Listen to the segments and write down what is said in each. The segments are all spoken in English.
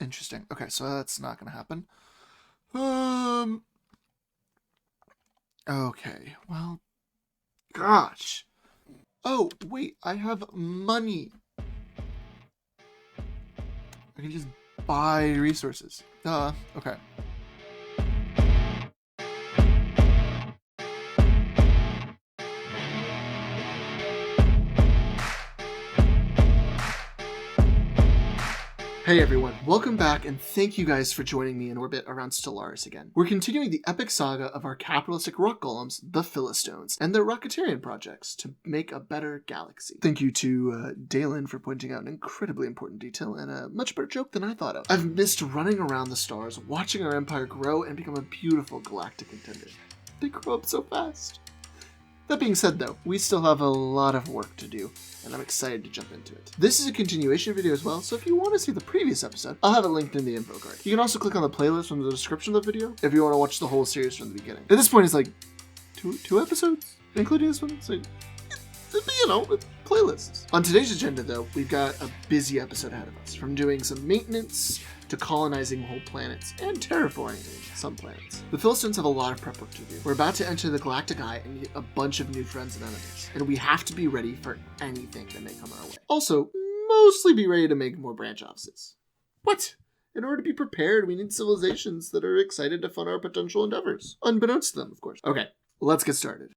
Interesting. Okay, so that's not going to happen. Okay, well, gosh. Oh, wait, I have money. I can just buy resources. Okay. Hey everyone, welcome back and thank you guys for joining me in orbit around Stellaris again. We're continuing the epic saga of our capitalistic rock golems, the Philistones, and their Rocketarian projects to make a better galaxy. Thank you to Dalen for pointing out an incredibly important detail and a much better joke than I thought of. I've missed running around the stars, watching our empire grow and become a beautiful galactic contender. They grow up so fast. That being said though, we still have a lot of work to do, and I'm excited to jump into it. This is a continuation video as well, so if you want to see the previous episode, I'll have it linked in the info card. You can also click on the playlist from the description of the video if you want to watch the whole series from the beginning. At this point, it's like two episodes, including this one, so playlists. On today's agenda though, we've got a busy episode ahead of us, from doing some maintenance to colonizing whole planets and terraforming some planets. The Philistones have a lot of prep work to do. We're about to enter the Galactic Eye and meet a bunch of new friends and enemies, and we have to be ready for anything that may come our way. Also, mostly be ready to make more branch offices. What? In order to be prepared, we need civilizations that are excited to fund our potential endeavors. Unbeknownst to them, of course. Okay, let's get started.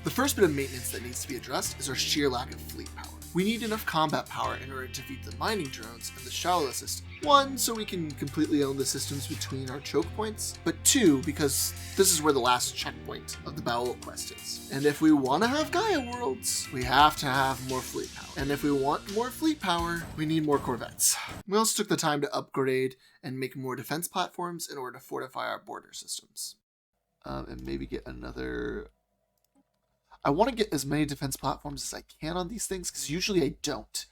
The first bit of maintenance that needs to be addressed is our sheer lack of fleet power. We need enough combat power in order to defeat the mining drones and the Shalala system. One, so we can completely own the systems between our choke points, but two, because this is where the last checkpoint of the buyable quest is. And if we want to have Gaia worlds, we have to have more fleet power. And if we want more fleet power, we need more corvettes. We also took the time to upgrade and make more defense platforms in order to fortify our border systems. And maybe get another... I want to get as many defense platforms as I can on these things, because usually I don't.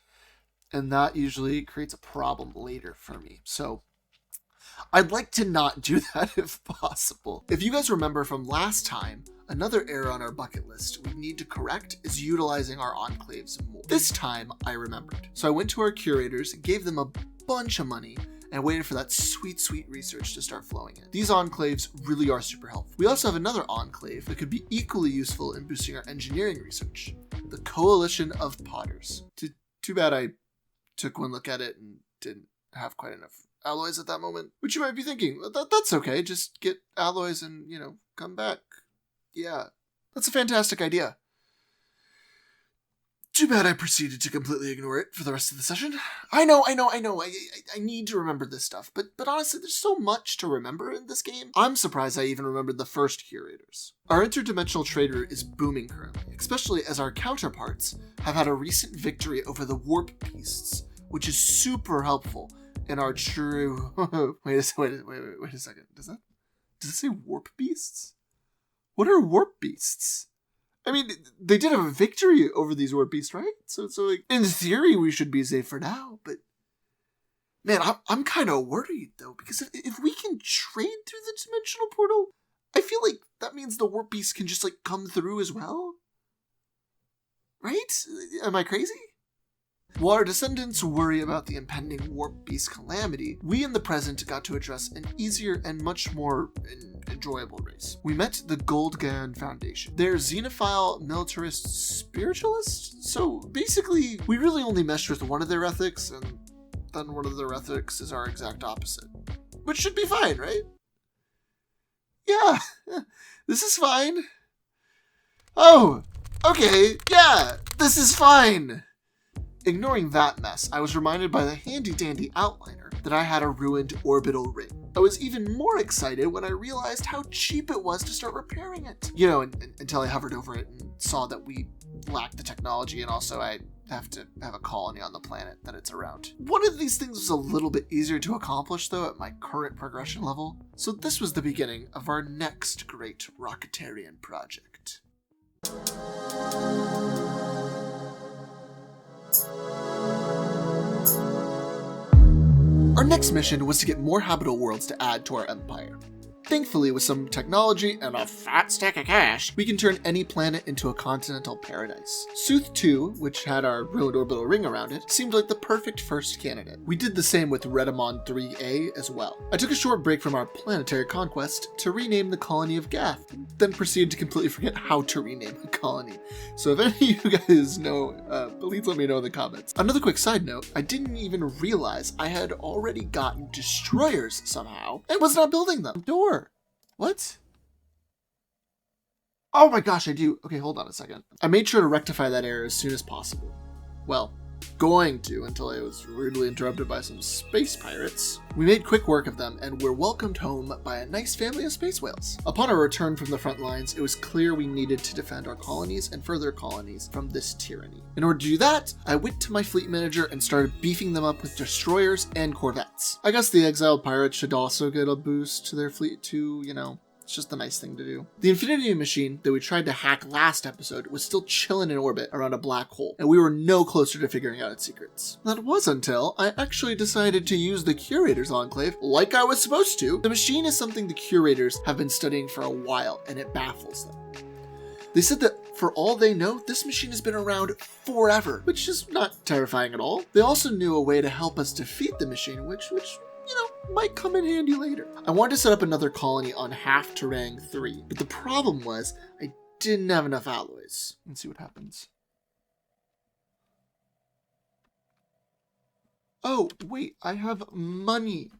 And that usually creates a problem later for me. So I'd like to not do that if possible. If you guys remember from last time, another error on our bucket list we need to correct is utilizing our enclaves more. This time I remembered. So I went to our curators, gave them a bunch of money, and waited for that sweet research to start flowing in. These enclaves really are super helpful. We also have another enclave that could be equally useful in boosting our engineering research, the Coalition of Potters. Too bad I took one look at it and didn't have quite enough alloys at that moment. Which you might be thinking, that's okay, just get alloys and, come back. Yeah, that's a fantastic idea. Too bad I proceeded to completely ignore it for the rest of the session. I know. I need to remember this stuff, but honestly, there's so much to remember in this game. I'm surprised I even remembered the first curators. Our interdimensional trade route is booming currently, especially as our counterparts have had a recent victory over the warp beasts, which is super helpful in our true... Wait a second. Does it say warp beasts? What are warp beasts? I mean, they did have a victory over these warp beasts, right? So like, in theory, we should be safe for now, but... Man, I'm kind of worried, though, because if we can trade through the dimensional portal, I feel like that means the warp beasts can just, come through as well? Right? Am I crazy? While our descendants worry about the impending warp beast calamity, we in the present got to address an easier and much more enjoyable race. We met the Goldgan Foundation. They're xenophile militarist spiritualists? So basically, we really only meshed with one of their ethics, and then one of their ethics is our exact opposite. Which should be fine, right? Yeah, this is fine. Oh, okay, yeah, this is fine. Ignoring that mess, I was reminded by the handy-dandy outliner that I had a ruined orbital ring. I was even more excited when I realized how cheap it was to start repairing it. Until I hovered over it and saw that we lacked the technology, and also I have to have a colony on the planet that it's around. One of these things was a little bit easier to accomplish, though, at my current progression level. So this was the beginning of our next great Rocketarian project. Our next mission was to get more habitable worlds to add to our empire. Thankfully, with some technology and a fat stack of cash, we can turn any planet into a continental paradise. Sooth 2, which had our ruined orbital ring around it, seemed like the perfect first candidate. We did the same with Redamon 3A as well. I took a short break from our planetary conquest to rename the colony of Gath, then proceeded to completely forget how to rename a colony. So if any of you guys know, please let me know in the comments. Another quick side note, I didn't even realize I had already gotten destroyers somehow and was not building them. Door. What? Oh my gosh, I do. Okay, hold on a second. I made sure to rectify that error as soon as possible. Well, going to until I was rudely interrupted by some space pirates. We made quick work of them and were welcomed home by a nice family of space whales. Upon our return from the front lines, it was clear we needed to defend our colonies and further colonies from this tyranny. In order to do that, I went to my fleet manager and started beefing them up with destroyers and corvettes. I guess the exiled pirates should also get a boost to their fleet too, you know. It's just a nice thing to do. The Infinity Machine that we tried to hack last episode was still chilling in orbit around a black hole, and we were no closer to figuring out its secrets. That was until I actually decided to use the Curator's Enclave like I was supposed to. The machine is something the Curators have been studying for a while, and it baffles them. They said that for all they know, this machine has been around forever, which is not terrifying at all. They also knew a way to help us defeat the machine, which you know, might come in handy later. I wanted to set up another colony on half Terang 3, but the problem was I didn't have enough alloys. Let's see what happens. Oh, wait, I have money.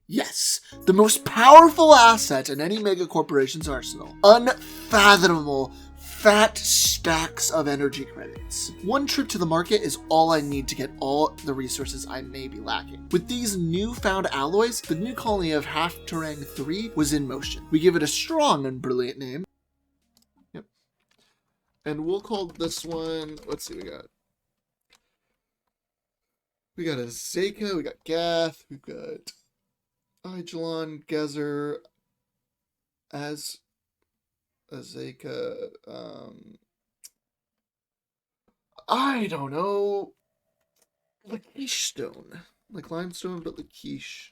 Yes, the most powerful asset in any mega corporation's arsenal. Unfathomable fat stacks of energy credits. One trip to the market is all I need to get all the resources I may be lacking. With these newfound alloys, the new colony of Half Terang 3 was in motion. We give it a strong and brilliant name. Yep. And we'll call this one, let's see, we got a Zeka, we got Gath, we've got Igelon, Gezer, Azeka, I don't know, Laquiche Stone, like limestone, but Laquiche.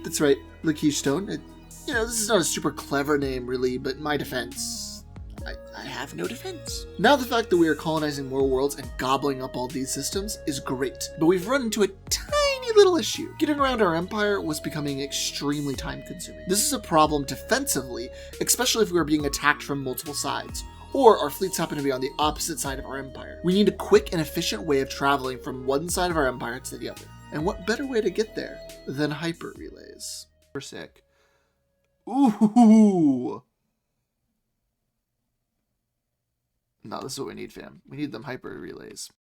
That's right, Laquiche Stone. You know, this is not a super clever name, really, but in my defense, I have no defense. Now the fact that we are colonizing more worlds and gobbling up all these systems is great, but we've run into a tiny little issue. Getting around our empire was becoming extremely time-consuming. This is a problem defensively, especially if we are being attacked from multiple sides, or our fleets happen to be on the opposite side of our empire. We need a quick and efficient way of traveling from one side of our empire to the other. And what better way to get there than hyper relays? We're sick. Ooh! No, this is what we need, fam. We need them hyper relays.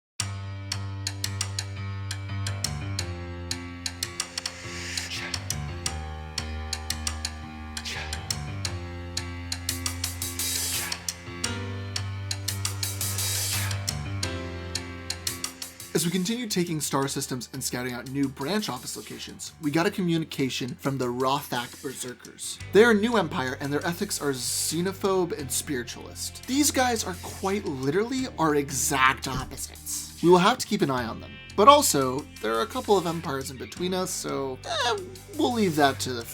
As we continued taking star systems and scouting out new branch office locations, we got a communication from the Rothak Berserkers. They are a new empire and their ethics are xenophobe and spiritualist. These guys are quite literally our exact opposites. We will have to keep an eye on them. But also, there are a couple of empires in between us, so we'll leave that to the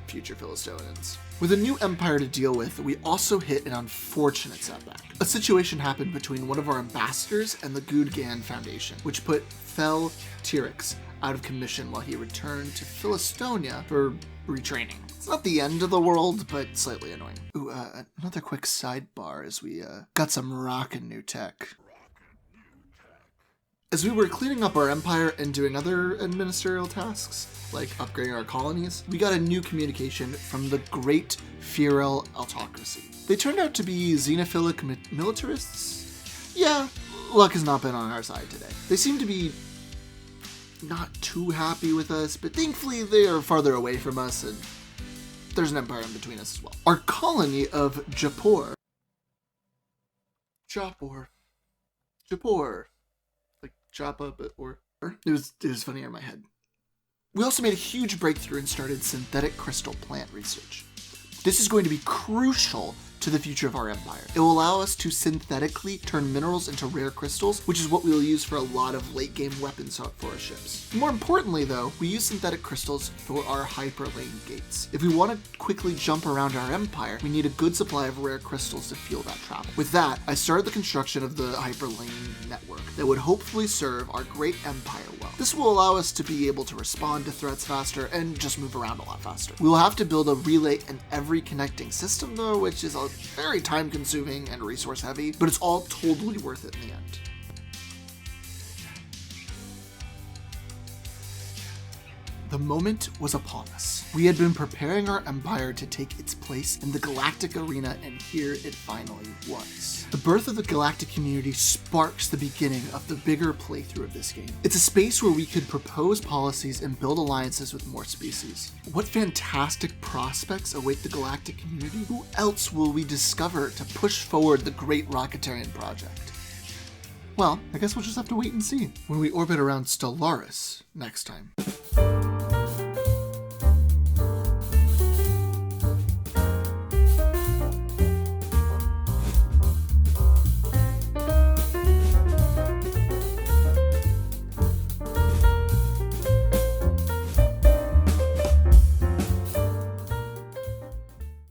future Philistonians. With a new empire to deal with, we also hit an unfortunate setback. A situation happened between one of our ambassadors and the Gudgan Foundation, which put Fel Tyrix out of commission while he returned to Philistonia for retraining. It's not the end of the world, but slightly annoying. Ooh, another quick sidebar as we got some rockin' new tech. As we were cleaning up our empire and doing other administrative tasks, like upgrading our colonies, we got a new communication from the Great Feral Autocracy. They turned out to be xenophilic militarists. Yeah, luck has not been on our side today. They seem to be not too happy with us, but thankfully they are farther away from us and there's an empire in between us as well. Our colony of Japor. Like Joppa, but or it was funny in my head. We also made a huge breakthrough and started synthetic crystal plant research. This is going to be crucial to the future of our empire. It will allow us to synthetically turn minerals into rare crystals, which is what we will use for a lot of late game weapons for our ships. More importantly though, we use synthetic crystals for our hyperlane gates. If we want to quickly jump around our empire, we need a good supply of rare crystals to fuel that travel. With that, I started the construction of the hyperlane network that would hopefully serve our great empire well. This will allow us to be able to respond to threats faster and just move around a lot faster. We will have to build a relay in every connecting system though, which is very time consuming and resource heavy, but it's all totally worth it in the end. The moment was upon us. We had been preparing our empire to take its place in the galactic arena, and here it finally was. The birth of the galactic community sparks the beginning of the bigger playthrough of this game. It's a space where we could propose policies and build alliances with more species. What fantastic prospects await the galactic community? Who else will we discover to push forward the great Rocketarian project? Well, I guess we'll just have to wait and see when we orbit around Stellaris next time.